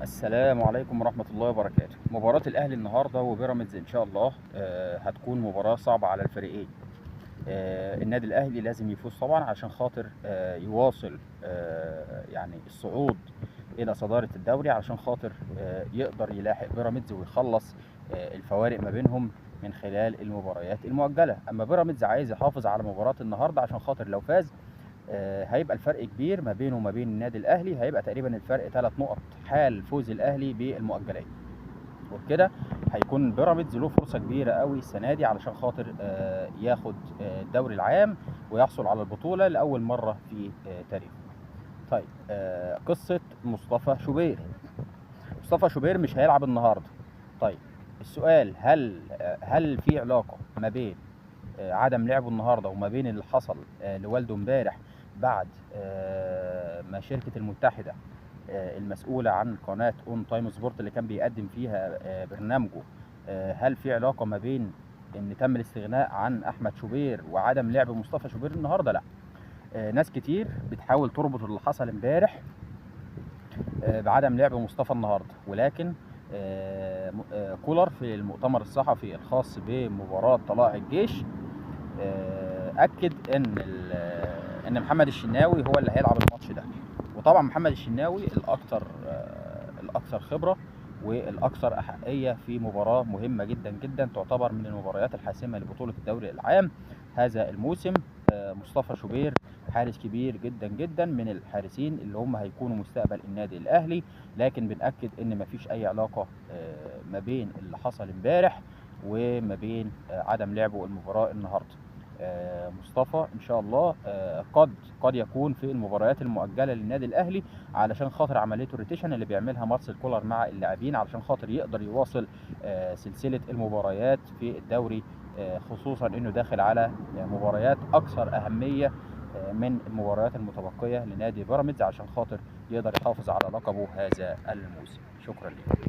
السلام عليكم ورحمة الله وبركاته. مباراة الأهلي النهاردة وبيراميدز إن شاء الله هتكون مباراة صعبة على الفريقين. النادي الأهلي لازم يفوز طبعا عشان خاطر يواصل يعني الصعود إلى صدارة الدوري، علشان خاطر يقدر يلاحق بيراميدز ويخلص الفوارق ما بينهم من خلال المباريات المؤجلة. أما بيراميدز عايز يحافظ على مباراة النهاردة عشان خاطر لو فاز هيبقى الفرق كبير ما بينه وما بين النادي الاهلي، هيبقى تقريبا الفرق 3 نقط حال فوز الاهلي بالمؤجلات، وبكده هيكون بيراميدز له فرصه كبيره قوي السنه دي علشان خاطر ياخد الدوري العام ويحصل على البطوله لاول مره في تاريخه. طيب، قصه مصطفى شوبير. مصطفى شوبير مش هيلعب النهارده. طيب السؤال، هل في علاقه ما بين عدم لعبه النهارده وما بين اللي حصل لوالده امبارح بعد ما شركه المتحده المسؤوله عن قناه اون تايم سبورت اللي كان بيقدم فيها برنامجه، هل في علاقه ما بين ان تم الاستغناء عن احمد شوبير وعدم لعب مصطفى شوبير النهارده؟ لا. ناس كتير بتحاول تربط اللي حصل امبارح بعدم لعب مصطفى النهارده، ولكن كولر في المؤتمر الصحفي الخاص بمباراه طلائع الجيش اكد ان محمد الشناوي هو اللي هيلعب الماتش ده. وطبعا محمد الشناوي الاكثر خبره والاكثر احقيه في مباراه مهمه جدا جدا تعتبر من المباريات الحاسمه لبطوله الدوري العام هذا الموسم. مصطفى شوبير حارس كبير جدا جدا من الحارسين اللي هم هيكونوا مستقبل النادي الاهلي، لكن بنأكد ان مفيش اي علاقه ما بين اللي حصل امبارح وما بين عدم لعبه المباراه النهارده. مصطفى ان شاء الله قد يكون في المباريات المؤجله للنادي الاهلي علشان خاطر عمليه الروتيشن اللي بيعملها مارسيل كولر مع اللاعبين، علشان خاطر يقدر يواصل سلسله المباريات في الدوري، خصوصا انه داخل على مباريات اكثر اهميه من المباريات المتبقيه لنادي بيراميدز، عشان خاطر يقدر يحافظ على لقبه هذا الموسم. شكرا لكم.